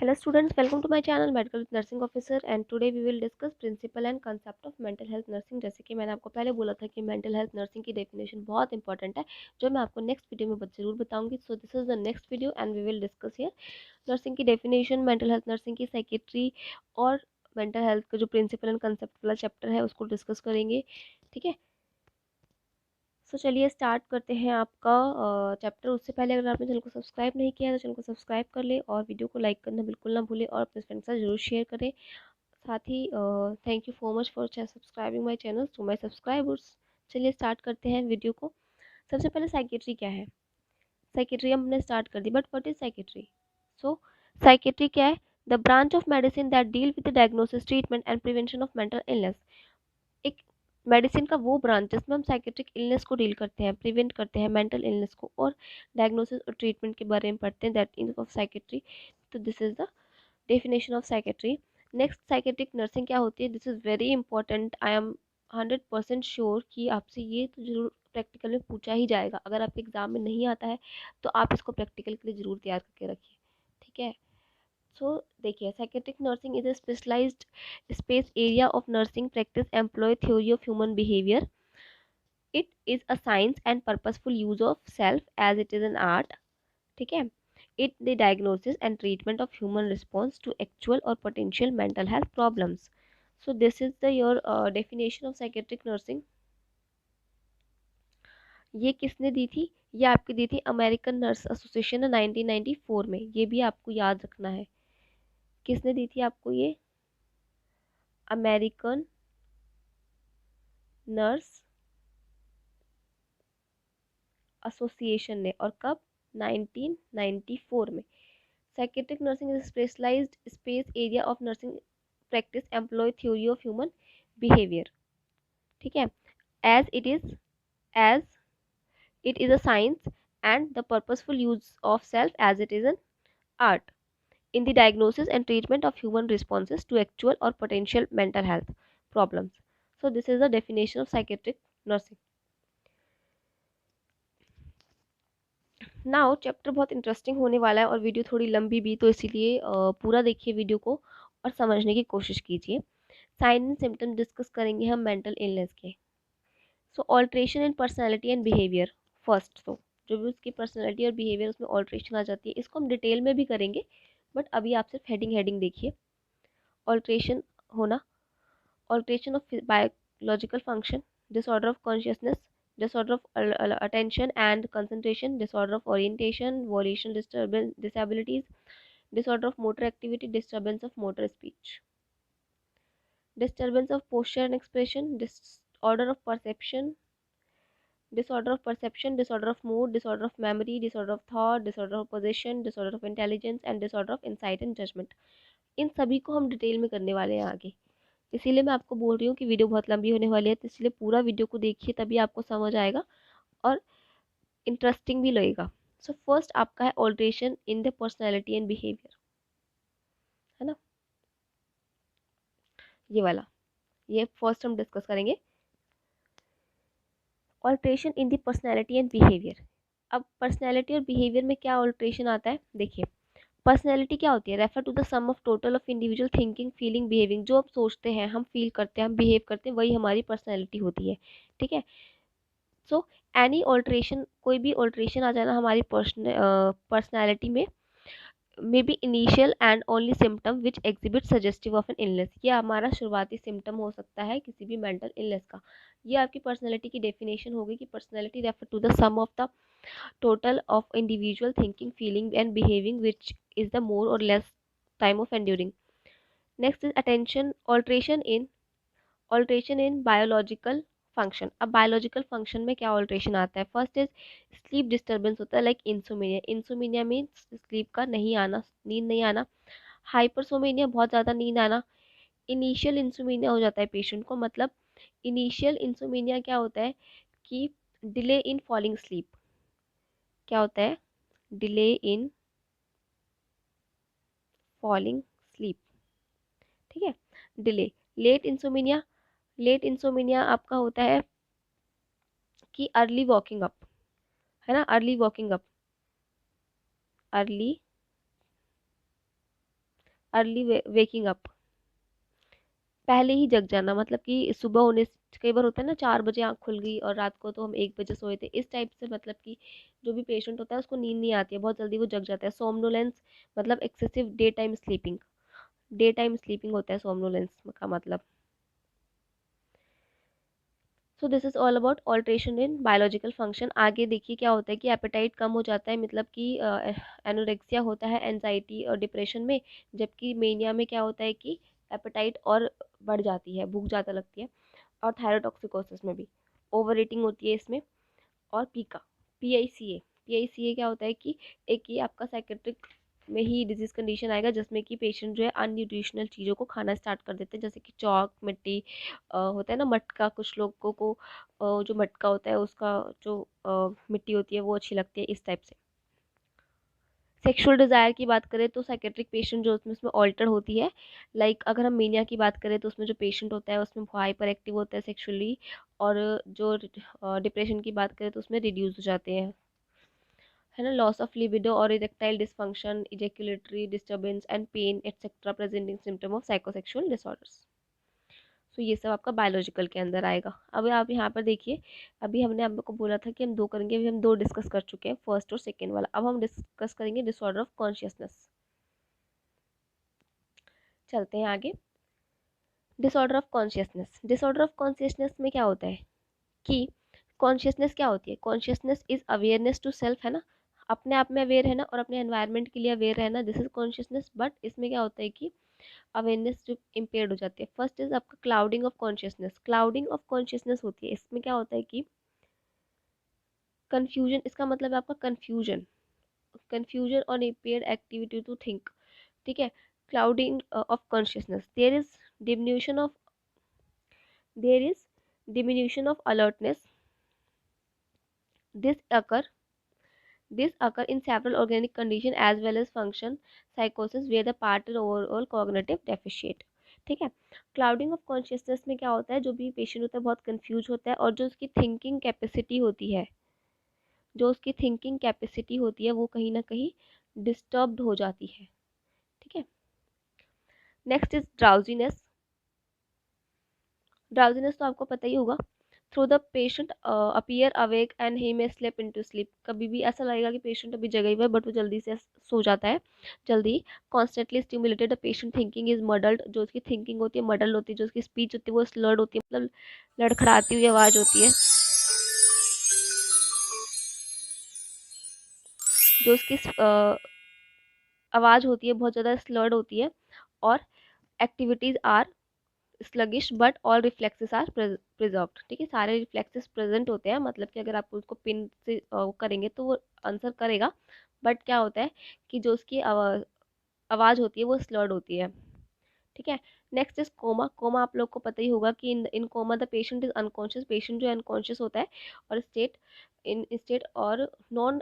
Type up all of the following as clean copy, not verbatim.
Hello students, welcome to my channel Medical with Nursing Officer and today we will discuss principle and concept of mental health nursing। जैसे कि मैंने आपको पहले बोला था कि मेंटल हेल्थ नर्सिंग की डेफिनेशन बहुत इंपॉर्टेंट है जो मैं आपको नेक्स्ट वीडियो में जरूर बताऊंगी। So this is the next video and we will discuss here nursing की डेफिनेशन, मेंटल हेल्थ नर्सिंग की साइकेट्री और मेंटल हेल्थ का जो प्रिंसिपल एंड कंसेप्ट वाला चैप्टर है उसको डिस्कस करेंगे। ठीक है, सो चलिए स्टार्ट करते हैं आपका चैप्टर। उससे पहले अगर आपने चैनल को सब्सक्राइब नहीं किया है तो चैनल को सब्सक्राइब कर ले और वीडियो को लाइक करना बिल्कुल ना भूलें और अपने फ्रेंड्स के साथ जरूर शेयर करें। साथ ही thank you so much for subscribing my channel to my subscribers. चलिए स्टार्ट करते हैं वीडियो को। सबसे पहले साइकेट्री क्या है। साइकेट्री हमने स्टार्ट कर दी, but what is psychiatry? So psychiatry क्या है? The branch of medicine that deal with the diagnosis, treatment and prevention of mental illness. एक मेडिसिन का वो ब्रांच जिसमें हम साइकेट्रिक इलनेस को डील करते हैं, प्रिवेंट करते हैं मेंटल इलनेस को और डायग्नोसिस और ट्रीटमेंट के बारे में पढ़ते हैं, दैट इन ऑफ साइकेट्री। तो this is the definition of psychiatry. Next, psychiatric nursing क्या होती है? This is very important. I am 100% sure कि आपसे ये तो जरूर प्रैक्टिकल में पूछा ही जाएगा। अगर आपके एग्जाम में नहीं आता है तो आप इसको प्रैक्टिकल के लिए ज़रूर तैयार करके रखिए। ठीक है, सो देखिए, psychiatric nursing is a specialised space area of nursing practice employ theory of human behaviour. It is a science and purposeful use of self as it is an art. ठीक है, it the diagnosis and treatment of human response to actual or potential mental health problems. So this is the your definition of psychiatric nursing। ये किसने दी थी? ये आपकी दी थी American nurse association ने 1994 में। ये भी आपको याद रखना है। किसने दी थी आपको ये? अमेरिकन नर्स एसोसिएशन ने। और कब? 1994 में। Psychiatric nursing is specialised space area of nursing practice employ theory of human behaviour. ठीक है, as it is as it is a science and the purposeful use of self as it is an art in the diagnosis and treatment of human responses to actual or potential mental health problems. So this is the definition of psychiatric nursing. Now chapter बहुत interesting होने वाला है और video थोड़ी लंबी भी, तो इसीलिए पूरा देखिए वीडियो को और समझने की कोशिश कीजिए। साइन एंड सिम्टम डिस्कस करेंगे हम मेंटल इलनेस के। So alteration in personality and behaviour first. तो जो भी उसकी पर्सनैलिटी और बिहेवियर उसमें ऑल्ट्रेशन आ जाती है, इसको हम डिटेल में भी करेंगे, बट अभी आप सिर्फ हेडिंग हेडिंग देखिए। ऑल्ट्रेशन होना, alteration of biological function, disorder of consciousness, disorder of attention and concentration, disorder of orientation, volitional disturbance, disabilities, disorder of motor activity, disturbance of motor speech, disturbance of posture and expression, disorder of perception, disorder of mood, disorder of memory, disorder of thought, disorder of possession, disorder of intelligence and disorder of insight and judgment। इन सभी को हम detail में करने वाले हैं आगे। इसीलिए मैं आपको बोल रही हूँ कि वीडियो बहुत लंबी होने वाली है, तो इसलिए पूरा वीडियो को देखिए, तभी आपको समझ आएगा और इंटरेस्टिंग भी लगेगा। सो फर्स्ट आपका है alteration in the personality and behaviour, है ना, ये वाला, ये फर्स्ट हम डिस्कस करेंगे। Alteration in the personality and behaviour. अब पर्सनैलिटी और बिहेवियर में क्या ऑल्ट्रेशन आता है? देखिए, पर्सनैलिटी क्या होती है? Refer to the sum of total of individual thinking, feeling, behaving. जो हम सोचते हैं, हम फील करते हैं, हम बिहेव करते हैं, वही हमारी पर्सनैलिटी होती है। ठीक है, सो एनी ऑल्ट्रेशन, कोई भी ऑल्ट्रेशन आ जाना हमारी पर्सनैलिटी में, may be initial and only symptom which exhibit suggestive of an illness. ये हमारा शुरुआती सिम्टम हो सकता है किसी भी मेंटल इलनेस का। ये आपकी पर्सनैलिटी की डेफिनेशन होगी कि personality refer to the sum of the total of individual thinking, feeling and behaving which is the more or less time of enduring. Next is attention, alteration in biological function। अब biological function में क्या alteration आता है? First is sleep disturbance होता है, like insomnia. Insomnia means sleep का नहीं आना, नींद नहीं आना। हाइपरसोमिनिया, बहुत ज़्यादा नींद आना। इनिशियल इंसोमिनिया हो जाता है पेशेंट को, मतलब इनिशियल इंसोमिनिया क्या होता है कि डिले इन फॉलिंग स्लीप। क्या होता है? Delay in falling sleep. ठीक है, delay. Late insomnia, late insomnia आपका होता है कि अर्ली वॉकिंग अप, है ना, early walking up, early early waking up, पहले ही जग जाना, मतलब कि सुबह होने कई बार होता है ना 4 बजे आँख खुल गई और रात को तो हम 1 बजे सोए थे, इस टाइप से मतलब कि जो भी पेशेंट होता है उसको नींद नहीं आती है, बहुत जल्दी वो जग जाता है। सोमनोलेंस मतलब excessive day time sleeping, day time sleeping होता है सोमनोलेंस का मतलब। सो this is all about alteration in biological function. आगे देखिए क्या होता है कि एपेटाइट कम हो जाता है, मतलब कि एनोरेक्सिया होता है एनजाइटी और डिप्रेशन में, जबकि मेनिया में क्या होता है कि एपेटाइट और बढ़ जाती है, भूख ज़्यादा लगती है। और थायरोटॉक्सिकोसिस में भी ओवर ईटिंग होती है इसमें। और पीका, पीआईसीए, पीआईसीए क्या होता है कि एक ये आपका साइकेट्रिक में ही डिजीज कंडीशन आएगा जिसमें कि पेशेंट जो है अनन्यूट्रिशनल चीज़ों को खाना स्टार्ट कर देते हैं, जैसे कि चौक मिट्टी, होता है ना मटका, कुछ लोगों को जो मटका होता है उसका जो मिट्टी होती है वो अच्छी लगती है, इस टाइप से। सेक्सुअल डिज़ायर की बात करें तो साइकेट्रिक पेशेंट जो उसमें उसमें ऑल्टर होती है, लाइक अगर हम मेनिया की बात करें तो उसमें जो पेशेंट होता है उसमें हाइपर एक्टिव होता है सेक्सुअली, और जो डिप्रेशन की बात करें तो उसमें रिड्यूस हो जाते हैं, है ना। लॉस ऑफ लिबिडो और erectile dysfunction, ejaculatory disturbance and pain etcetera presenting symptom of psychosexual disorders. So ये सब आपका बायोलॉजिकल के अंदर आएगा। अब आप यहाँ पर देखिए, अभी हमने आपको बोला था कि हम दो करेंगे, अभी हम दो डिस्कस कर चुके हैं, फर्स्ट और सेकेंड वाला। अब हम डिस्कस करेंगे डिसऑर्डर ऑफ कॉन्शियसनेस। चलते हैं आगे। Disorder of consciousness, disorder of consciousness में क्या होता है कि कॉन्शियसनेस क्या होती है, consciousness is awareness to self, है ना, अपने आप में अवेयर है ना, और अपने एनवायरनमेंट के लिए अवेयर है ना, दिस इज कॉन्शियसनेस। बट इसमें क्या होता है कि अवेयरनेस जो इम्पेयर्ड हो जाती है। फर्स्ट इज आपका clouding of consciousness, clouding of consciousness होती है, इसमें क्या होता है कि कंफ्यूजन, इसका मतलब है आपका कंफ्यूजन, कंफ्यूजन और इम्पेयर्ड एक्टिविटी टू थिंक, ठीक है। Clouding of consciousness, diminution of their is diminution of alertness. This occur this occur in several organic conditions as well as function psychosis where the part is overall cognitive deficit, ठीक है। Clouding of consciousness में क्या होता है, जो भी patient होता है बहुत कंफ्यूज होता है, और जो उसकी थिंकिंग कैपेसिटी होती है, जो उसकी थिंकिंग कैपेसिटी होती है वो कहीं ना कहीं डिस्टर्ब्ड हो जाती है, ठीक है। Next is drowsiness. ड्राउजीनेस तो आपको पता ही होगा, through the patient appear awake and he में स्लिप इनटू स्लीप, कभी भी ऐसा लगेगा कि पेशेंट अभी जगा हुआ है बट वो जल्दी से सो जाता है, जल्दी। Constantly stimulated, the patient thinking is muddled, जो उसकी थिंकिंग होती है मडल होती है, जो उसकी स्पीच होती है वो स्लर्ड होती है, मतलब लड़खड़ाती हुई आवाज़ होती है, जो उसकी आवाज़ होती है बहुत ज़्यादा स्लर्ड होती है। और activities are sluggish but all reflexes are preserved, ठीक है, सारे रिफ्लेक्सेस प्रेजेंट होते हैं, मतलब कि अगर आप उसको पिन से करेंगे तो वो आंसर करेगा, बट क्या होता है कि जो उसकी आवाज़ होती है वो स्लर्ड होती है, ठीक है। Next is coma. कोमा आप लोग को पता ही होगा कि in coma the patient is unconscious, patient जो अनकॉन्शियस होता है, और स्टेट और नॉन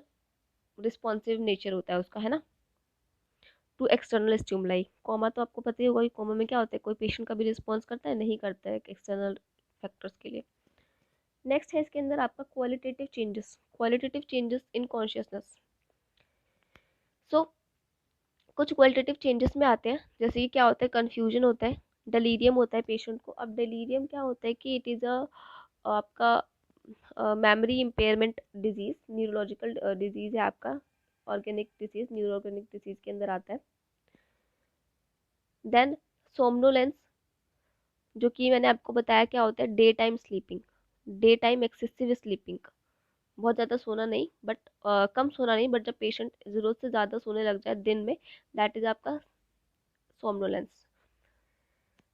रिस्पॉन्सिव नेचर होता है उसका, है ना, टू एक्सटर्नल स्टिमुलाई। कोमा तो आपको पता ही होगा कि कोमा में क्या होता है, कोई पेशेंट कभी रिस्पॉन्स करता है, नहीं करता है एक्सटर्नल फैक्टर्स के लिए। नेक्स्ट है इसके अंदर आपका qualitative changes, qualitative changes in consciousness. So कुछ क्वालिटेटिव चेंजेस में आते हैं, जैसे कि क्या होता है, कन्फ्यूजन होता है, डेलीरियम होता है पेशेंट को। अब डेलीरियम क्या होता है कि इट इज़ अ आपका memory impairment disease, neurological disease है आपका, organic disease, neuro organic disease के अंदर आता है। देन सोमनोलेंस, जो कि मैंने आपको बताया क्या होता है, day time sleeping, day time excessive sleeping, बहुत ज़्यादा सोना नहीं, बट कम सोना नहीं, बट जब पेशेंट ज़रूरत से ज़्यादा सोने लग जाए दिन में, दैट इज़ आपका somnolence.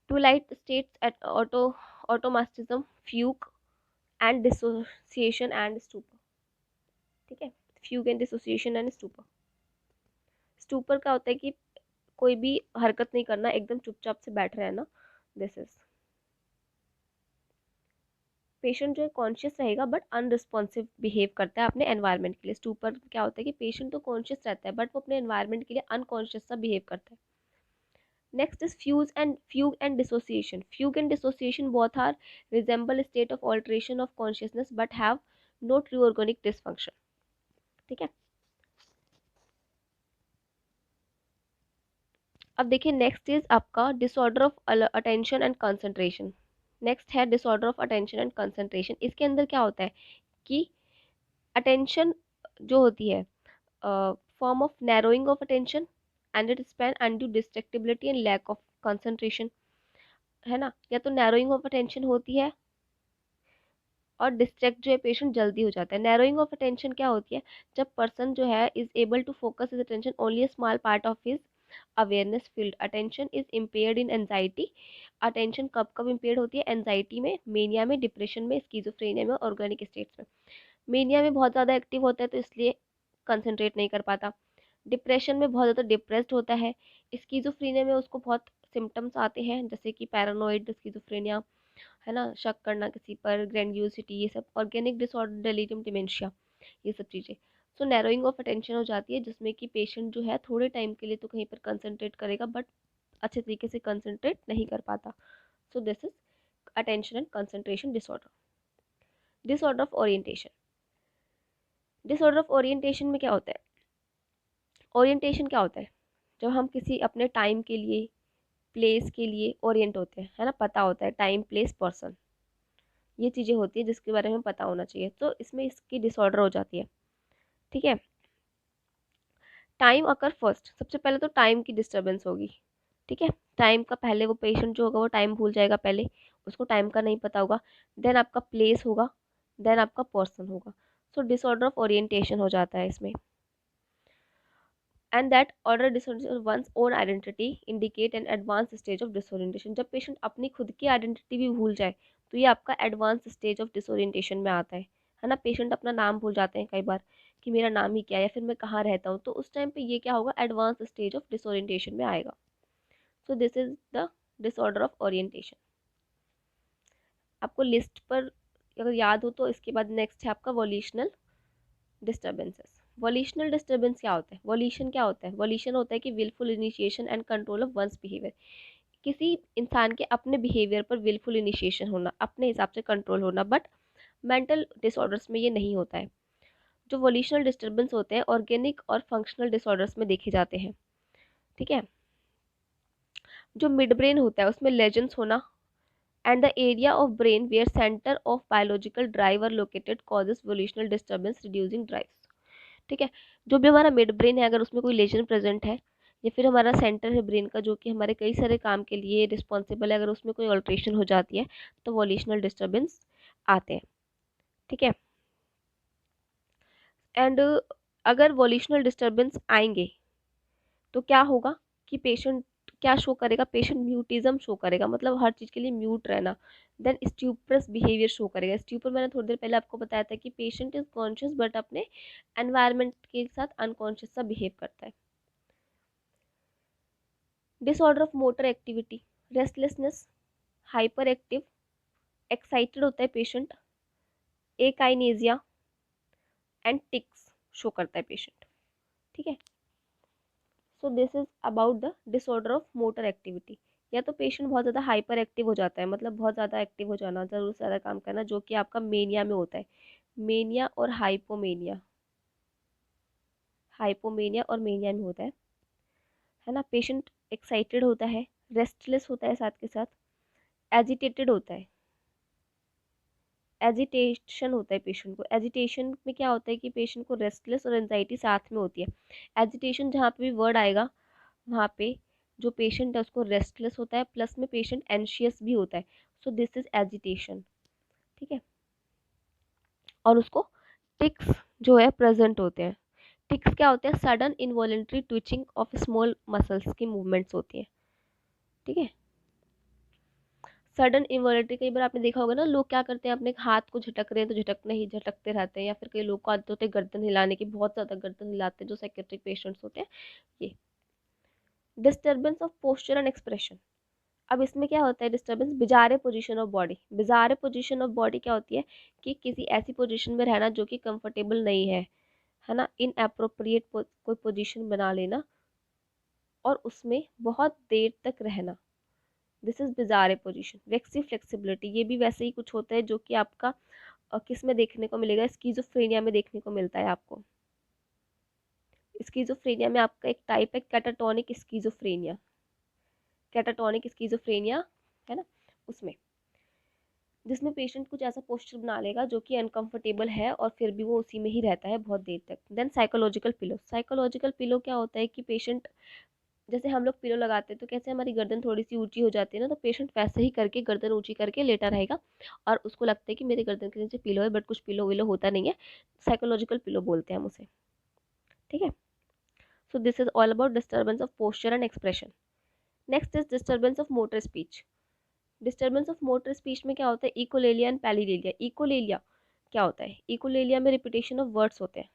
Twilight states at automatism, fugue and dissociation and stupor, ठीक है, fugue and dissociation and stupor. Stupor का होता है कि कोई भी हरकत नहीं करना, एकदम चुपचाप से बैठ रहना, दिस इज पेशेंट जो है कॉन्शियस रहेगा बट अनरिस्पॉन्सिव बिहेव करता है अपने एनवायरनमेंट के लिए। स्टूपर क्या होता है कि पेशेंट तो कॉन्शियस रहता है बट वो अपने एनवायरनमेंट के लिए अनकॉन्शियस सा बिहेव करता है। Next is fugue and dissociation. Fugue and dissociation both are resemble state of alteration of consciousness but have no true organic dysfunction, ठीक है। अब देखिए नेक्स्ट इज आपका disorder of attention and concentration. Next है disorder of attention and concentration. इसके अंदर क्या होता है कि अटेंशन जो होती है, form of narrowing of attention and it span undue distractibility and lack of concentration, है ना। या तो नैरोइंग ऑफ अटेंशन होती है और डिस्ट्रैक्ट जो है पेशेंट जल्दी हो जाता है। नैरोइंग ऑफ अटेंशन क्या होती है, जब पर्सन जो है is able to focus his attention only a small part of his awareness field. Attention is impaired in anxiety. Attention कब कब इम्पेयर्ड होती है, एंजाइटी में, मेनिया में, डिप्रेशन में, स्किज़ोफ्रेनिया में, ऑर्गेनिक स्टेट्स में। मेनिया में बहुत ज़्यादा एक्टिव होता है तो इसलिए कंसंट्रेट नहीं कर पाता। डिप्रेशन में बहुत ज़्यादा डिप्रेस्ड होता है। स्किज़ोफ्रेनिया में उसको बहुत सिम्टम्स आते हैं जैसे कि पैरानोइड स्किज़ोफ्रेनिया, है ना, शक करना किसी पर, ग्रैंडियोसिटी, ये सब। ऑर्गेनिक डिसऑर्डर, डेलीरियम, डिमेंशिया, ये सब चीज़ें। सो नैरोइंग ऑफ अटेंशन हो जाती है जिसमें कि पेशेंट जो है थोड़े टाइम के लिए तो कहीं पर कंसंट्रेट करेगा बट अच्छे तरीके से कंसंट्रेट नहीं कर पाता। सो this is attention and concentration disorder. Disorder of orientation. Disorder of orientation में क्या होता है, ओरिएंटेशन क्या होता है, जब हम किसी अपने टाइम के लिए, प्लेस के लिए ओरिएंट होते हैं, है ना, पता होता है टाइम, प्लेस, पर्सन, ये चीज़ें होती है जिसके बारे में पता होना चाहिए, तो इसमें इसकी डिसऑर्डर हो जाती है। ठीक है। टाइम अकर फर्स्ट, सबसे पहले तो टाइम की डिस्टर्बेंस होगी। ठीक है, टाइम का पहले वो पेशेंट जो होगा वो टाइम भूल जाएगा, पहले उसको टाइम का नहीं पता होगा। देन आपका प्लेस होगा, देन आपका पर्सन होगा। सो डिसऑर्डर ऑफ ओरिएंटेशन हो जाता है इसमें। And that order disorder one's own identity indicate an advance stage of disorientation. जब पेशेंट अपनी खुद की आइडेंटिटी भी भूल जाए तो ये आपका एडवांस स्टेज ऑफ डिसओरिएंटेशन में आता है ना। पेशेंट अपना नाम भूल जाते हैं कई बार कि मेरा नाम ही क्या है या फिर मैं कहाँ रहता हूँ, तो उस टाइम पे ये क्या होगा, एडवांस स्टेज ऑफ डिसओरिएंटेशन में आएगा। सो this is the disorder of orientation. आपको लिस्ट पर अगर याद हो तो इसके बाद नेक्स्ट है आपका वोल्यूशनल डिस्टर्बेंसेस। वोल्यूशनल डिस्टर्बेंस क्या होता है, वोल्यूशन क्या होता है, वोल्यूशन होता है कि wilful initiation and control of one's behaviour. किसी इंसान के अपने बिहेवियर पर विलफुल इनिशिएशन होना, अपने हिसाब से कंट्रोल होना, बट मेंटल डिसऑर्डर्स में ये नहीं होता है। जो वोल्यूशनल डिस्टर्बेंस होते हैं ऑर्गेनिक और फंक्शनल डिसऑर्डर्स में देखे जाते हैं। ठीक है। जो मिड ब्रेन होता है उसमें लेजेंस होना and the area of brain where centre of biological drive are located causes volitional disturbance reducing drives. ठीक है। जो भी हमारा मिड ब्रेन है अगर उसमें कोई लेजन प्रेजेंट है या फिर हमारा सेंटर है ब्रेन का जो कि हमारे कई सारे काम के लिए रिस्पॉन्सिबल है, अगर उसमें कोई ऑल्ट्रेशन हो जाती है तो वोल्यूशनल डिस्टर्बेंस आते हैं। ठीक है। एंड अगर वोल्यूशनल डिस्टर्बेंस आएंगे तो क्या होगा कि पेशेंट क्या शो करेगा, पेशेंट म्यूटिज्म शो करेगा, मतलब हर चीज़ के लिए म्यूट रहना। देन स्ट्यूपरस बिहेवियर शो करेगा। स्ट्यूपर मैंने थोड़ी देर पहले आपको बताया था कि पेशेंट इज कॉन्शियस बट अपने एनवायरनमेंट के साथ अनकॉन्शियस सा बिहेव करता है। Disorder of motor activity, restlessness, hyper active, excited होता है पेशेंट, एकाइनेजिया एंड टिक्स शो करता है पेशेंट। ठीक है। सो this is about the disorder of motor activity. या तो पेशेंट बहुत ज़्यादा हाइपर एक्टिव हो जाता है, मतलब बहुत ज़्यादा एक्टिव हो जाना, ज़रूर से ज़्यादा काम करना, जो कि आपका मेनिया में होता है। मेनिया और हाइपोमेनिया, हाइपोमेनिया और मेनिया में होता है ना। पेशेंट एक्साइटेड होता है, रेस्टलेस होता है, साथ के साथ एजिटेटेड होता है, एजिटेशन होता है पेशेंट को। एजिटेशन में क्या होता है कि पेशेंट को रेस्टलेस और एंजाइटी साथ में होती है। एजिटेशन जहाँ पे भी वर्ड आएगा वहाँ पे जो पेशेंट है उसको रेस्टलेस होता है, प्लस में पेशेंट एंशियस भी होता है। सो दिस इज एजिटेशन। ठीक है। और उसको टिक्स जो है प्रेजेंट होते हैं। टिक्स क्या होते हैं, sudden involuntary twitching of small muscles की मूवमेंट्स होती है। ठीक है। सडन इन्वॉलेंट्री, कई बार आपने देखा होगा ना, लोग क्या करते हैं, अपने हाथ को झटक रहे हैं तो झटकने ही झटकते रहते हैं, या फिर कई लोग को आदत होती है गर्दन हिलाने की, बहुत ज़्यादा गर्दन हिलाते हैं जो साइकेट्रिक पेशेंट्स होते हैं ये। Disturbance of posture and expression. अब इसमें क्या होता है disturbance, बिजारे position of body. बिजारे position of body क्या होती है कि किसी ऐसी पोजीशन में रहना जो कि कंफर्टेबल नहीं है ना, इन अप्रोप्रिएट कोई पोजीशन बना लेना और उसमें बहुत देर तक रहना, दिस इज बिजारे पोजीशन। वेक्सी फ्लेक्सिबिलिटी, ये भी वैसे ही कुछ होता है जो कि आपका किस में देखने को मिलेगा, स्कीजोफ्रेनिया में देखने को मिलता है आपको। स्कीजोफ्रेनिया में आपका एक टाइप है कैटाटोनिक स्कीजोफ्रेनिया। कैटाटोनिक स्किज़ोफ्रेनिया है ना, उसमें, जिसमें पेशेंट कुछ ऐसा पोस्चर बना लेगा जो कि अनकंफर्टेबल है और फिर भी वो उसी में ही रहता है बहुत देर तक। Then psychological pillow, psychological pillow क्या होता है कि पेशेंट, जैसे हम लोग पिलो लगाते हैं तो कैसे हमारी गर्दन थोड़ी सी ऊंची हो जाती है ना, तो पेशेंट वैसे ही करके गर्दन ऊंची करके लेटा रहेगा और उसको लगता है कि मेरे गर्दन के नीचे पिलो है, बट कुछ पिलो विलो होता नहीं है। साइकोलॉजिकल पिलो बोलते हैं हम उसे। ठीक है, सो this is all about disturbance of posture and expression. Next is disturbance of motor speech. Disturbance of motor speech में क्या होता है, इकोलेलिया एंड पैलिलेलिया। इकोलेलिया क्या होता है, इकोलेलिया में रिपीटेशन ऑफ वर्ड्स होते हैं,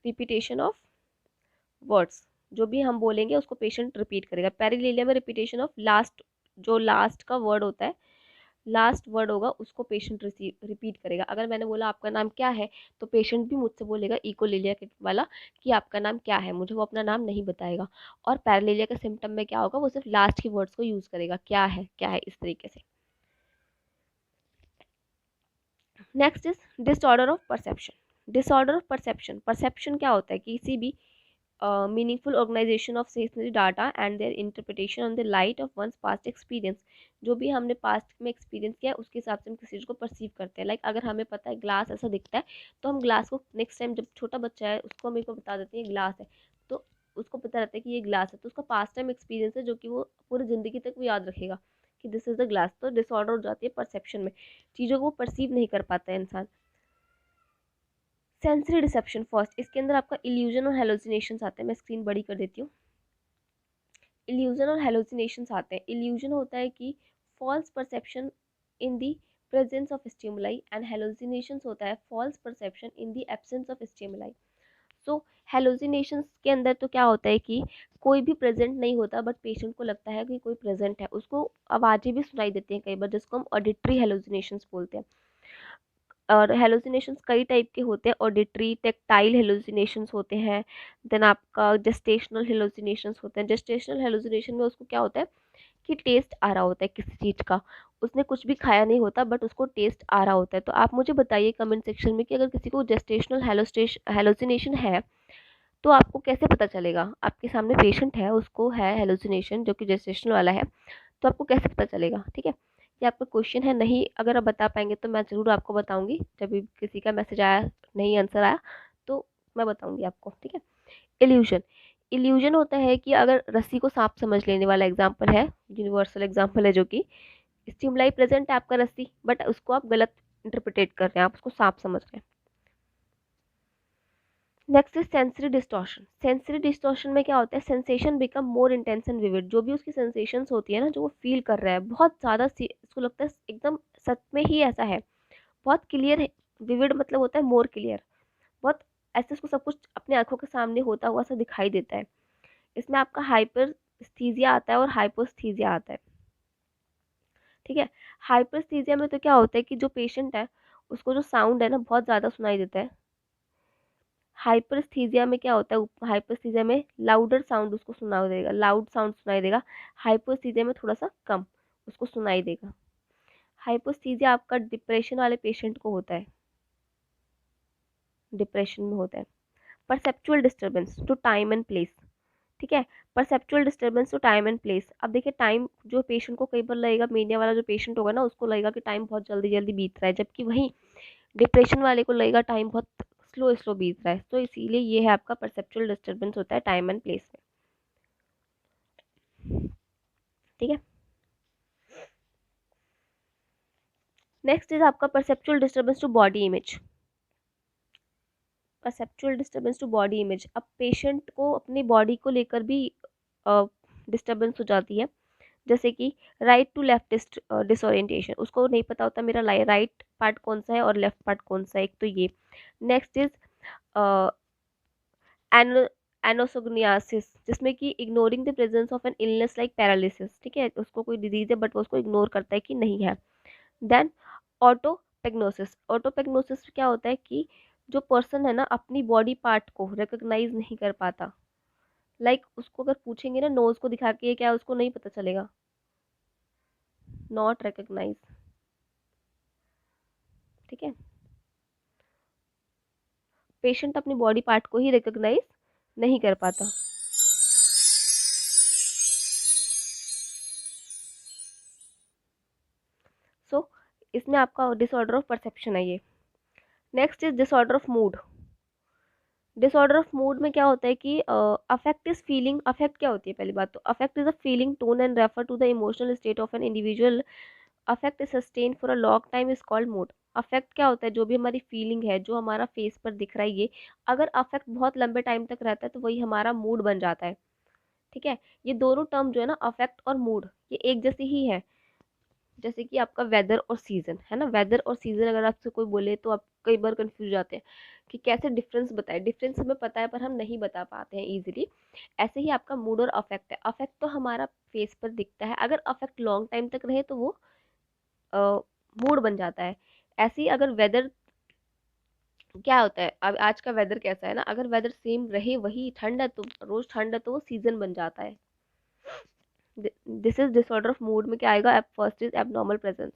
रिपीटेशन ऑफ वर्ड्स, जो भी हम बोलेंगे उसको पेशेंट रिपीट करेगा। पैरिलेलिया में रिपीटेशन ऑफ लास्ट, जो लास्ट का वर्ड होता है, लास्ट वर्ड होगा उसको पेशेंट रिपीट करेगा। अगर मैंने बोला आपका नाम क्या है, तो पेशेंट भी मुझसे बोलेगा इकोलेलिया वाला कि आपका नाम क्या है, मुझे वो अपना नाम नहीं बताएगा। और पैरालेलिया का सिम्टम में क्या होगा, वो सिर्फ लास्ट की वर्ड्स को यूज करेगा, क्या है, इस तरीके से। Next is disorder of perception. Disorder of perception, perception क्या होता है, किसी भी meaningful organisation of stationary data and their interpretation on the light of one's past experience. जो भी हमने पास्ट में एक्सपीरियंस किया है उसके हिसाब से हम किसी चीज़ को परसीव करते हैं। लाइक अगर हमें पता है ग्लास ऐसा दिखता है, तो हम ग्लास को नेक्स्ट टाइम, जब छोटा बच्चा है उसको हम इसको बता देते हैं ग्लास है, तो उसको पता रहता है कि ये ग्लास है, तो उसका पास्ट टाइम एक्सपीरियंस है जो कि वो पूरी ज़िंदगी तक वो याद रखेगा कि दिस इज़ द ग्लास। तो डिसऑर्डर हो जाती है परसेप्शन में, चीज़ों को वो परसीव नहीं कर पाता है इंसान। सेंसरी डिसेप्शन फर्स्ट, इसके अंदर आपका इल्यूजन और हेलोसिनेशंस आते हैं। मैं स्क्रीन बड़ी कर देती हूँ। इल्यूजन और हेलोसिनेशंस आते हैं। इल्यूजन होता है कि false perception in the presence of stimuli, and hallucinations होता है false perception in the absence of stimuli. So hallucinations के अंदर तो क्या होता है कि कोई भी प्रेजेंट नहीं होता, बट पेशेंट को लगता है कि कोई प्रेजेंट है, उसको आवाज़ें भी सुनाई देती हैं कई बार, जिसको हम ऑडिटरी हेलोसिनेशंस बोलते हैं। और हेलुसिनेशंस कई टाइप के होते हैं, ऑडिटरी, टेक्टाइल हेलुसिनेशंस होते हैं। देन आपका जेस्टेशनल हेलुसिनेशंस होते हैं। जेस्टेशनल हेलुसिनेशन में उसको क्या होता है कि टेस्ट आ रहा होता है किसी चीज़ का, उसने कुछ भी खाया नहीं होता बट उसको टेस्ट आ रहा होता है। तो आप मुझे बताइए कमेंट सेक्शन में कि अगर किसी को जेस्टेशनल हेलुसिनेशन है तो आपको कैसे पता चलेगा, आपके सामने पेशेंट है उसको है हेलुसिनेशन जो कि जेस्टेशनल वाला है, तो आपको कैसे पता चलेगा। ठीक है, ये आपका क्वेश्चन है। नहीं अगर आप बता पाएंगे तो मैं ज़रूर आपको बताऊंगी, जब भी किसी का मैसेज आया नहीं आंसर आया तो मैं बताऊंगी आपको। ठीक है, इल्यूजन, इल्यूजन होता है कि अगर रस्सी को सांप समझ लेने वाला एग्जाम्पल है, यूनिवर्सल एग्जाम्पल है, जो कि स्टिमुलाई प्रेजेंट है आपका रस्सी, बट उसको आप गलत इंटरप्रिटेट कर रहे हैं, आप उसको सांप समझ रहे हैं। Next is sensory distortion. Sensory distortion में क्या होता है, sensation become more intense and vivid. जो भी उसकी सेंसेशंस होती है ना, जो वो फील कर रहा है बहुत ज़्यादा, उसको लगता है एकदम सच में ही ऐसा है, बहुत क्लियर है। विविड मतलब होता है मोर क्लियर, बहुत ऐसे उसको सब कुछ अपने आंखों के सामने होता हुआ सा दिखाई देता है। इसमें आपका हाइपरस्थीजिया आता है और हाइपोस्थीजिया आता है। ठीक है, हाइपरस्थीजिया में तो क्या होता है कि जो पेशेंट है उसको जो साउंड है ना बहुत ज़्यादा सुनाई देता है। हाइपरस्थीजिया में क्या होता है, हाइपरस्थीजिया में लाउडर साउंड उसको सुनाई देगा, लाउड साउंड सुनाई देगा। हाइपोस्थीजिया में थोड़ा सा कम उसको सुनाई देगा। हाइपोस्थीजिया आपका डिप्रेशन वाले पेशेंट को होता है, डिप्रेशन में होता है। Perceptual disturbance to time and place. ठीक है, perceptual disturbance to time and place. अब देखिए टाइम, जो पेशेंट को कई बार लगेगा, मीडिया वाला जो पेशेंट होगा ना उसको लगेगा कि टाइम बहुत जल्दी जल्दी बीत रहा है, जबकि वहीं डिप्रेशन वाले को लगेगा टाइम बहुत स्लो स्लो बीत रहा है। तो इसीलिए ये है आपका परसेप्चुअल डिस्टर्बेंस होता है टाइम एंड प्लेस में। ठीक है, नेक्स्ट इज आपका perceptual disturbance to body image. Perceptual disturbance to body image, अब पेशेंट को अपनी बॉडी को लेकर भी डिस्टर्बेंस हो जाती है, जैसे कि राइट टू लेफ्ट डिसोरिएंटेशन, उसको नहीं पता होता मेरा राइट पार्ट कौन सा है और लेफ्ट पार्ट कौन सा है, एक तो ये। नेक्स्ट इज एनोसोग्नियासिस, जिसमें कि ignoring the presence of an illness like paralysis. ठीक है, उसको कोई डिजीज है बट वो उसको इग्नोर करता है कि नहीं है। देन ऑटोपेग्नोसिस, ऑटोपेग्नोसिस क्या होता है कि जो पर्सन है ना अपनी बॉडी पार्ट को रिकॉग्नाइज नहीं कर पाता। उसको अगर पूछेंगे ना नोज को दिखा के ये क्या है, उसको नहीं पता चलेगा, नॉट रिकॉग्नाइज। ठीक है, पेशेंट अपनी बॉडी पार्ट को ही रिकॉग्नाइज नहीं कर पाता। सो इसमें आपका डिसऑर्डर ऑफ परसेप्शन है ये। Next is disorder of mood. Disorder of mood में क्या होता है कि अफेक्ट इज फीलिंग। अफेक्ट क्या होती है, पहली बात तो affect is a feeling, tone and refer to the emotional state of an individual. Affect is sustain for a long time is called mood. Affect क्या होता है, जो भी हमारी फीलिंग है, जो हमारा फेस पर दिख रहा है, ये अगर अफेक्ट बहुत लंबे टाइम तक रहता है तो वही हमारा मूड बन जाता है। ठीक है, ये दोनों टर्म जो है ना, अफेक्ट और मूड, ये एक जैसी ही है। जैसे कि आपका वेदर और सीजन है ना, वेदर और सीजन अगर आपसे कोई बोले तो आप कई बार कंफ्यूज जाते हैं कि कैसे डिफरेंस बताए। डिफरेंस हमें पता है पर हम नहीं बता पाते हैं इजीली। ऐसे ही आपका मूड और अफेक्ट है। अफेक्ट तो हमारा फेस पर दिखता है, अगर अफेक्ट लॉन्ग टाइम तक रहे तो वो मूड बन जाता है। ऐसे ही अगर वेदर, क्या होता है अब आज का वेदर कैसा है ना, अगर वेदर सेम रहे, वही ठंड है तो रोज ठंड है तो वो सीजन बन जाता है। This is disorder of mood में क्या आएगा, first is abnormal presence.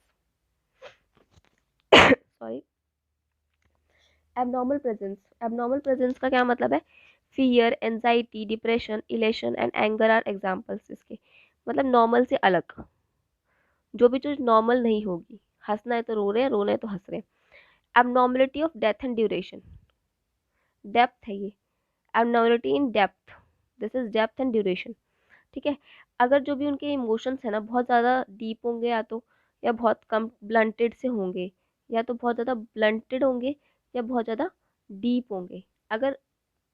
Sorry, abnormal presence. Abnormal presence का क्या मतलब है, fear, anxiety, depression, elation and anger are examples इसके। मतलब नॉर्मल से अलग, जो भी चीज नॉर्मल नहीं होगी। हंसना है तो रो रहे हैं, रोना है तो हंस रहे हैं। Abnormality of death and duration, depth है ये। Abnormality in depth, this is depth and duration. ठीक है, अगर जो भी उनके इमोशंस है ना बहुत ज़्यादा डीप होंगे, या तो या बहुत कम ब्लंटेड से होंगे, या तो बहुत ज़्यादा ब्लंटेड होंगे या बहुत ज़्यादा डीप होंगे। अगर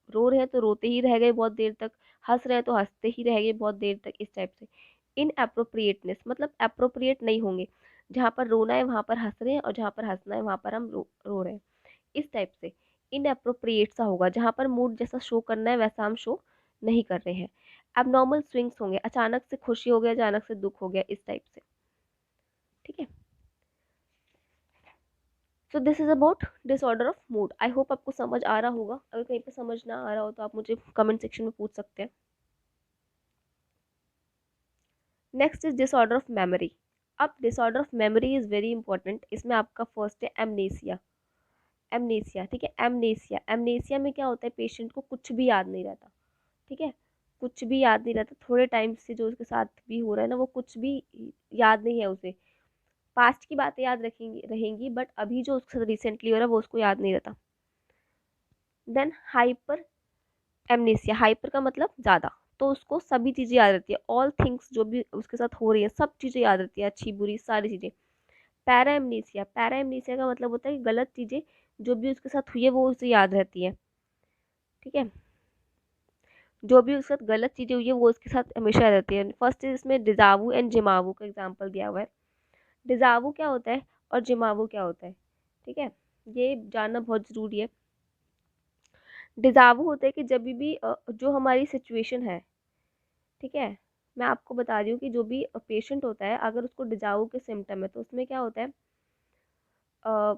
रो रहे हैं तो रोते ही रह गए बहुत देर तक, हंस रहे हैं तो हंसते ही रह गए बहुत देर तक, इस टाइप से। इन अप्रोप्रिएटनेस मतलब अप्रोप्रिएट नहीं होंगे, जहाँ पर रोना है वहाँ पर हंस रहे हैं, और जहाँ पर हंसना है वहाँ पर हम रो रहे हैं, इस टाइप से। इनअप्रोप्रिएट सा होगा, जहाँ पर मूड जैसा शो करना है वैसा हम शो नहीं कर रहे हैं। एबनॉर्मल स्विंग्स होंगे, अचानक से खुशी हो गया, अचानक से दुख हो गया, इस टाइप से। ठीक है, सो this is about disorder of mood. I hope आपको समझ आ रहा होगा। अगर कहीं पे समझ ना आ रहा हो तो आप मुझे कमेंट सेक्शन में पूछ सकते हैं। Next is disorder of memory. अब disorder of memory is very important. इसमें आपका फर्स्ट है एमनेसिया। एमनेसिया, ठीक है, एमनेसिया। एमनेसिया में क्या होता है, पेशेंट को कुछ भी याद नहीं रहता। ठीक है, कुछ भी याद नहीं रहता। थोड़े टाइम से जो उसके साथ भी हो रहा है ना, वो कुछ भी याद नहीं है उसे। पास्ट की बातें याद रखेंगी रहेंगी, बट अभी जो उसके साथ रिसेंटली हो रहा है वो उसको याद नहीं रहता। Then hyper amnesia. हाइपर का मतलब ज़्यादा, तो उसको सभी चीज़ें याद रहती है, ऑल थिंग्स जो भी उसके साथ हो रही है सब चीज़ें याद रहती है, अच्छी बुरी सारी चीज़ें। Para amnesia. पैरा एमनेसिया का मतलब होता है कि गलत चीज़ें जो भी उसके साथ हुई है वो उसे याद रहती है। ठीक है, जो भी उसके साथ गलत चीज़ें हुई है वो उसके साथ हमेशा रहती है। फर्स्ट इसमें डिजावू एंड जिमावू का एग्जाम्पल दिया हुआ है। डिजावू क्या होता है और जिमावू क्या होता है, ठीक है, ये जानना बहुत ज़रूरी है। डिजावू होता है कि जब भी जो हमारी सिचुएशन है, ठीक है, मैं आपको बता रही हूँ कि जो भी पेशेंट होता है अगर उसको डिजावू के सिम्टम है तो उसमें क्या होता है, अ,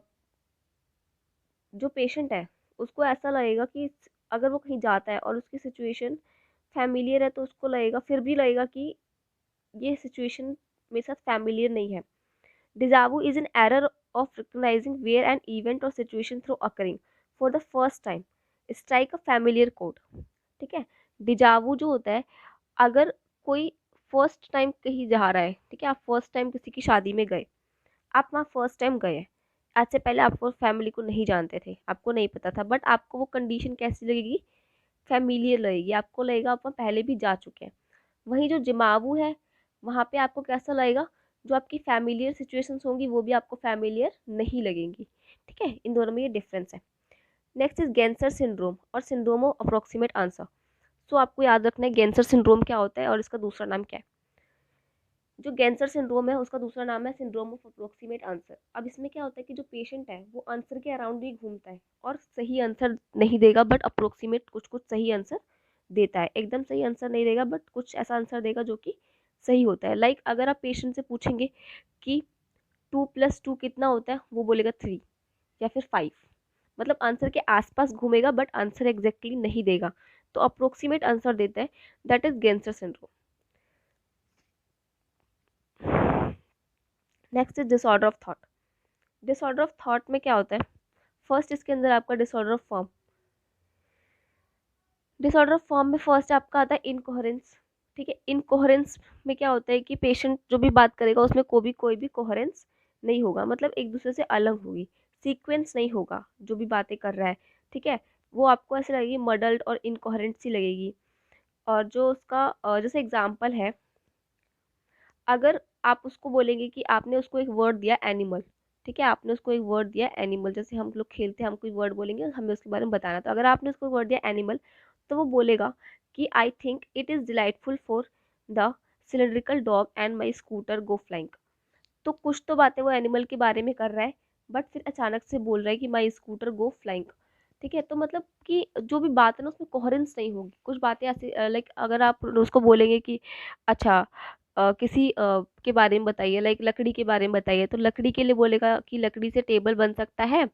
जो पेशेंट है उसको ऐसा लगेगा कि अगर वो कहीं जाता है और उसकी सिचुएशन फैमिलियर है तो उसको लगेगा, फिर भी लगेगा कि ये सिचुएशन मेरे साथ फैमिलियर नहीं है। Deja vu is an error of recognising where an event or situation through occurring for the first time strike a familiar code. ठीक है, डिजावू जो होता है, अगर कोई फर्स्ट टाइम कहीं जा रहा है, ठीक है, आप फर्स्ट टाइम किसी की शादी में गए, आप वहाँ फर्स्ट टाइम गए हैं, आज से पहले आपको फैमिली को नहीं जानते थे, आपको नहीं पता था, बट आपको वो कंडीशन कैसी लगेगी, फैमिलियर लगेगी, आपको लगेगा आप वहाँ पहले भी जा चुके हैं। वहीं जो जिमावू है वहाँ पे आपको कैसा लगेगा, जो आपकी फैमिलियर सिचुएशंस होंगी वो भी आपको फैमिलियर नहीं लगेंगी। ठीक है, इन दोनों में ये डिफरेंस है। नेक्स्ट इज गैंसर सिंड्रोम और सिंड्रोम ऑफ अप्रोक्सीमेट आंसर। सो आपको याद रखना है गैंसर सिंड्रोम क्या होता है और इसका दूसरा नाम क्या है। जो गैंसर सिंड्रोम है उसका दूसरा नाम है सिंड्रोम ऑफ अप्रोक्सीमेट आंसर। अब इसमें क्या होता है कि जो पेशेंट है वो आंसर के अराउंड ही घूमता है और सही आंसर नहीं देगा, बट अप्रोक्सीमेट कुछ कुछ सही आंसर देता है। एकदम सही आंसर नहीं देगा बट कुछ ऐसा आंसर देगा जो कि सही होता है। लाइक अगर आप पेशेंट से पूछेंगे कि 2+2 कितना होता है, वो बोलेगा 3 या फिर 5, मतलब आंसर के आसपास घूमेगा बट आंसर एग्जैक्टली नहीं देगा, तो अप्रोक्सीमेट आंसर देता है, that is Ganser syndrome. Next is disorder of thought. Disorder of thought में क्या होता है, फर्स्ट इसके अंदर आपका disorder of form. Disorder of form में फर्स्ट आपका आता है इनकोहेरेंस। ठीक है, इनकोहेरेंस में क्या होता है कि पेशेंट जो भी बात करेगा उसमें कोई भी कोहेरेंस नहीं होगा, मतलब एक दूसरे से अलग होगी, सीक्वेंस नहीं होगा जो भी बातें कर रहा है। ठीक है, वो आपको ऐसे लगेगी मडल्ड और इनकोहेरेंट सी लगेगी। और जो उसका जैसे एग्जाम्पल है, अगर आप उसको बोलेंगे कि आपने उसको एक वर्ड दिया एनिमल। ठीक है, आपने उसको एक वर्ड दिया एनिमल, जैसे हम लोग खेलते हैं, हम कोई वर्ड बोलेंगे हमें उसके बारे में बताना, तो अगर आपने उसको वर्ड दिया एनिमल, तो वो बोलेगा कि I think it is delightful for the cylindrical dog and my scooter go flying. तो कुछ तो बातें वो एनिमल के बारे में कर रहा है, बट फिर अचानक से बोल रहा है कि माई स्कूटर गो फ्लाइंग। ठीक है, तो मतलब कि जो भी बात है ना उसमें कोहेरेंस नहीं होगी। कुछ बातें ऐसी लाइक अगर आप उसको बोलेंगे कि अच्छा किसी के बारे में बताइए, लाइक लकड़ी के बारे में बताइए, तो लकड़ी के लिए बोलेगा कि लकड़ी से टेबल बन सकता है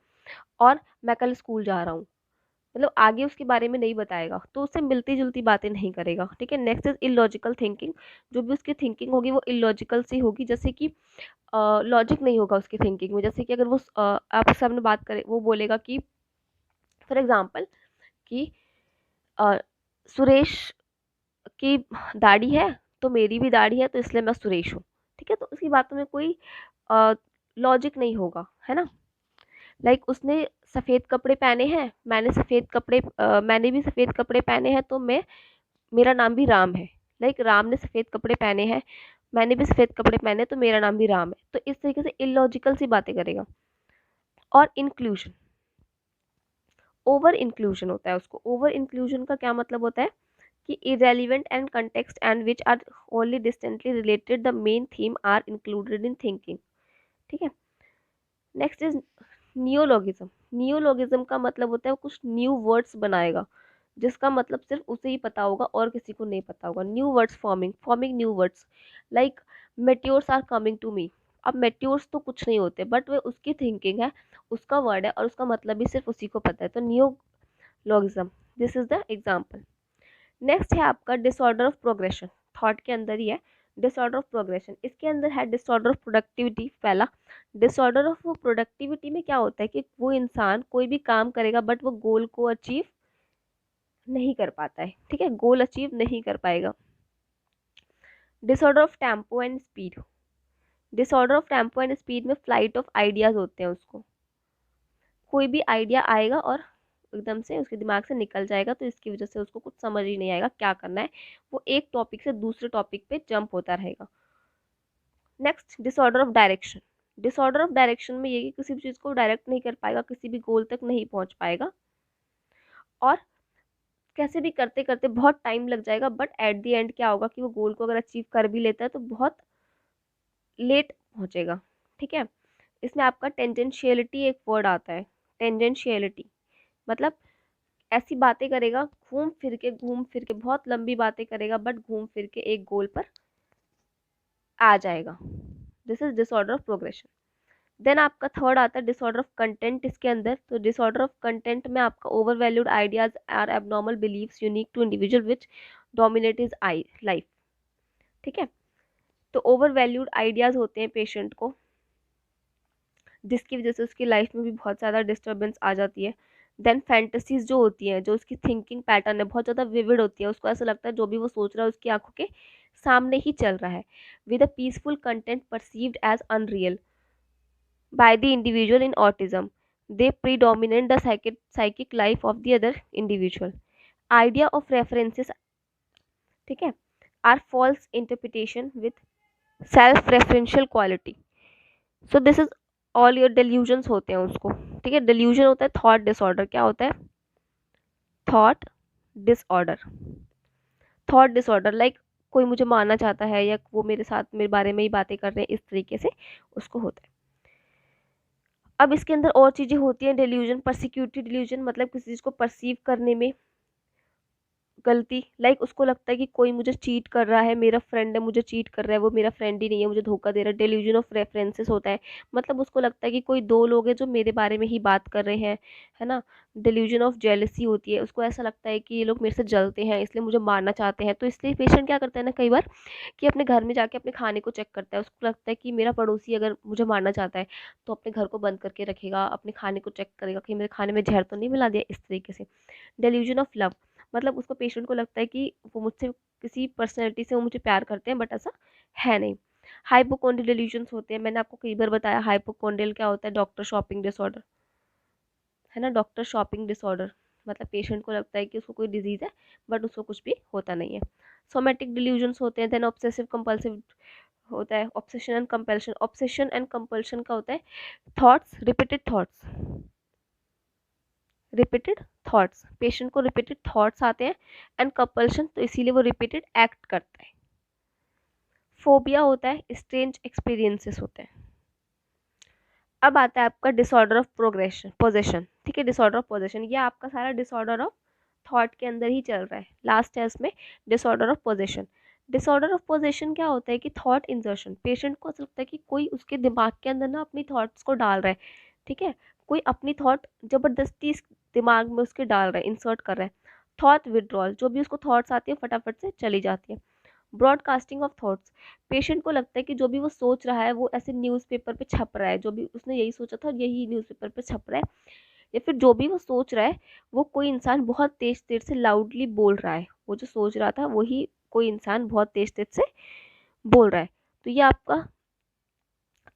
और मैं कल स्कूल जा रहा हूँ। मतलब आगे उसके बारे में नहीं बताएगा, तो उससे मिलती जुलती बातें नहीं करेगा। ठीक है, नेक्स्ट इज इलॉजिकल थिंकिंग। जो भी उसकी थिंकिंग होगी वो इलॉजिकल सी होगी, जैसे कि लॉजिक नहीं होगा उसकी थिंकिंग में। जैसे कि अगर वो आपके सामने बात करे, वो बोलेगा कि फॉर एग्जाम्पल कि अ, सुरेश की दाढ़ी है तो मेरी भी दाढ़ी है, तो इसलिए मैं सुरेश हूँ। ठीक है, तो उसकी बातों में कोई लॉजिक नहीं होगा, है ना। लाइक उसने सफ़ेद कपड़े पहने हैं, मैंने भी सफ़ेद कपड़े पहने हैं, तो मैं मेरा नाम भी राम है। लाइक राम ने सफ़ेद कपड़े पहने हैं, मैंने भी सफ़ेद कपड़े पहने, तो मेरा नाम भी राम है। तो इस तरीके से इलॉजिकल सी बातें करेगा। और इंक्लूजन, ओवर इंक्लूजन होता है उसको। ओवर इंक्लूजन का क्या मतलब होता है कि irrelevant and context and which are only distantly related the main theme are included in thinking। ठीक है, नेक्स्ट इज नियोलॉगिज्म। नियोलॉगिज्म का मतलब होता है वो कुछ न्यू वर्ड्स बनाएगा जिसका मतलब सिर्फ उसे ही पता होगा और किसी को नहीं पता होगा। New words forming, new words, like meteors are coming to me. अब मेट्योर्स तो कुछ नहीं होते, बट वे उसकी थिंकिंग है, उसका वर्ड है और उसका मतलब भी सिर्फ उसी को पता है, तो neologism, this is the example. नेक्स्ट है आपका डिसऑर्डर ऑफ प्रोग्रेशन। थॉट के अंदर ही है डिसऑर्डर ऑफ प्रोग्रेशन। इसके अंदर है डिसऑर्डर ऑफ प्रोडक्टिविटी। पहला डिसऑर्डर ऑफ प्रोडक्टिविटी में क्या होता है कि वो इंसान कोई भी काम करेगा बट वो गोल को अचीव नहीं कर पाता है। ठीक है, गोल अचीव नहीं कर पाएगा। Disorder of tempo and speed. Disorder of tempo and speed में फ्लाइट ऑफ आइडियाज होते हैं उसको। कोई भी आइडिया आएगा और एकदम से उसके दिमाग से निकल जाएगा, तो इसकी वजह से उसको कुछ समझ ही नहीं आएगा क्या करना है। वो एक टॉपिक से दूसरे टॉपिक पे जंप होता रहेगा। Next disorder of direction. Disorder of direction में ये कि किसी भी चीज़ को डायरेक्ट नहीं कर पाएगा, किसी भी गोल तक नहीं पहुंच पाएगा, और कैसे भी करते करते बहुत टाइम लग जाएगा, बट एट द एंड क्या होगा कि वो गोल को अगर अचीव कर भी लेता है तो बहुत लेट पहुंचेगा। ठीक है, इसमें आपका टेंजेंशियलिटी एक वर्ड आता है। टेंजेंशियलिटी मतलब ऐसी बातें करेगा, घूम फिर के बहुत लंबी बातें करेगा, बट घूम फिर के एक गोल पर आ जाएगा। This is disorder of progression. Then आपका थर्ड आता है डिसऑर्डर ऑफ कंटेंट इसके अंदर। तो डिसऑर्डर ऑफ कंटेंट में आपका overvalued ideas are abnormal beliefs unique to individual which dominate is I life. ठीक है, तो ओवर वैल्यूड आइडियाज होते हैं पेशेंट को, जिसकी वजह से उसकी लाइफ में भी बहुत ज़्यादा डिस्टर्बेंस आ जाती है। देन फैंटेसीज जो होती हैं, जो उसकी थिंकिंग पैटर्न है बहुत ज़्यादा विविड होती है, उसको ऐसा लगता है जो भी वो सोच रहा है उसकी आंखों के सामने ही चल रहा है। With a peaceful content perceived as unreal by the individual in autism. They predominate the psychic life of the other individual. Idea of references, ठीक है, are false interpretation with self-referential quality. So this is all your delusions होते हैं उसको। ठीक है, delusion होता है thought disorder। क्या होता है? thought disorder। thought disorder like कोई मुझे मारना चाहता है या वो मेरे साथ मेरे बारे में ही बातें कर रहे हैं, इस तरीके से उसको होता है। अब इसके अंदर और चीज़ें होती हैं। डिल्यूजन, परसिक्यूटरी डिल्यूजन मतलब किसी चीज़ को परसीव करने में गलती, लाइक उसको लगता है कि कोई मुझे चीट कर रहा है, मेरा फ्रेंड है मुझे चीट कर रहा है, वो मेरा फ्रेंड ही नहीं है, मुझे धोखा दे रहा है। डिल्यूजन ऑफ रेफरेंसेस होता है, मतलब उसको लगता है कि कोई दो लोग हैं जो मेरे बारे में ही बात कर रहे हैं, है ना। डिल्यूजन ऑफ जेलसी होती है, उसको ऐसा लगता है कि ये लोग मेरे से जलते हैं इसलिए मुझे मारना चाहते हैं। तो इसलिए पेशेंट क्या करता है ना कई बार कि अपने घर में जाके अपने खाने को चेक करता है। उसको लगता है कि मेरा पड़ोसी अगर मुझे मारना चाहता है तो अपने घर को बंद करके रखेगा, अपने खाने को चेक करेगा कि मेरे खाने में जहर तो नहीं मिला दिया, इस तरीके से। डिल्यूजन ऑफ लव मतलब उसको पेशेंट को लगता है कि वो मुझसे किसी पर्सनैलिटी से वो मुझे प्यार करते हैं, बट ऐसा है नहीं। हाइपोकॉन्ड्रियल डिल्यूजन्स होते हैं, मैंने आपको कई बार बताया हाइपोकॉन्ड्रियल क्या होता है, डॉक्टर शॉपिंग डिसऑर्डर है ना, डॉक्टर शॉपिंग डिसऑर्डर, मतलब पेशेंट को लगता है कि उसको कोई डिजीज़ है बट उसको कुछ भी होता नहीं है। सोमेटिक डिल्यूजन्स होते हैं, देन ऑब्सेसिव कंपल्सिव होता है, obsession and compulsion. Obsession and compulsion का होता है थॉट्स, रिपीटेड थॉट्स, पेशेंट को रिपीटेड थॉट्स आते हैं, एंड कंपल्शन तो इसीलिए वो रिपीटेड एक्ट करता है। फोबिया होता है, स्ट्रेंज एक्सपीरियंसेस होते हैं। अब आता है आपका डिसऑर्डर ऑफ प्रोग्रेशन पोजेशन, ठीक है, डिसऑर्डर ऑफ पोजेशन, ये आपका सारा डिसऑर्डर ऑफ थॉट के अंदर ही चल रहा है, लास्ट है इसमें disorder of possession. Disorder of possession क्या होता है कि थॉट इंसर्शन, पेशेंट को ऐसा लगता है कि कोई उसके दिमाग के अंदर ना अपनी थॉट्स को डाल रहा है, ठीक है, कोई अपनी थॉट जबरदस्ती इस दिमाग में उसके डाल रहा है, इंसर्ट कर रहा है। थॉट विड्रॉल, जो भी उसको थॉट्स आती है फटाफट से चली जाती है। ब्रॉडकास्टिंग ऑफ थॉट्स, पेशेंट को लगता है कि जो भी वो सोच रहा है वो ऐसे न्यूज़पेपर पे छप रहा है, जो भी उसने यही सोचा था यही न्यूज़पेपर पे छप रहा है, या फिर जो भी वो सोच रहा है वो कोई इंसान बहुत तेज तेज से लाउडली बोल रहा है, वो जो सोच रहा था वही कोई इंसान बहुत तेज तेज से बोल रहा है। तो ये आपका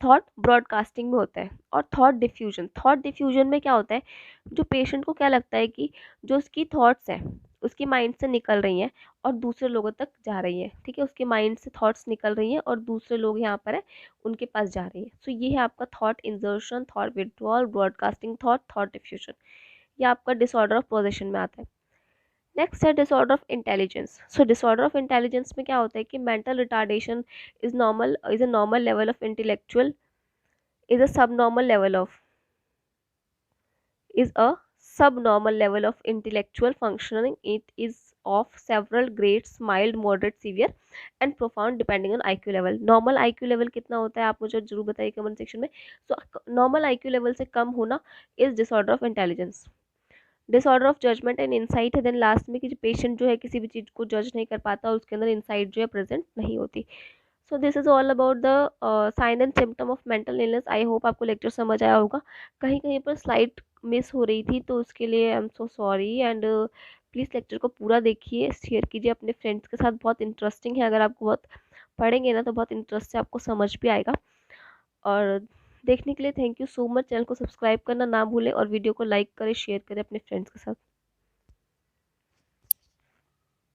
थॉट ब्रॉडकास्टिंग में होता है। और थॉट डिफ्यूजन में क्या होता है, जो पेशेंट को क्या लगता है कि जो उसकी थॉट्स हैं उसके माइंड से निकल रही हैं और दूसरे लोगों तक जा रही हैं, ठीक है, उसके माइंड से थॉट्स निकल रही हैं और दूसरे लोग यहाँ पर है उनके पास जा रही हैं। सो ये है आपका thought इंजर्शन, thought withdrawal, broadcasting thought diffusion, ये आपका डिसऑर्डर ऑफ पोजेशन में आता है। नेक्स्ट है disorder of intelligence. So disorder of intelligence में क्या होता है कि mental retardation is a normal level of intellectual is a subnormal level of is a subnormal level of intellectual functioning. It is of several grades, mild, moderate, severe and profound depending on IQ level. Normal IQ level कितना होता है आप मुझे जरूर बताइए comment section में। So normal IQ level से कम होना is disorder of intelligence. Disorder of judgement and insight है देन लास्ट में कि जो पेशेंट जो है किसी भी चीज़ को जज नहीं कर पाता और उसके अंदर इंसाइट जो है प्रेजेंट नहीं होती। So this is all about the sign and symptom of mental illness. I hope आपको लेक्चर समझ आया होगा, कहीं कहीं पर स्लाइड मिस हो रही थी तो उसके लिए I am so sorry. And please lecture को पूरा देखिए, शेयर कीजिए अपने फ्रेंड्स के साथ, बहुत इंटरेस्टिंग है, अगर आपको बहुत पढ़ेंगे ना तो बहुत इंटरेस्ट से आपको समझ भी आएगा। और देखने के लिए thank you so much. Channel को सब्सक्राइब करना ना भूलें और वीडियो को लाइक करें, शेयर करें अपने फ्रेंड्स के साथ।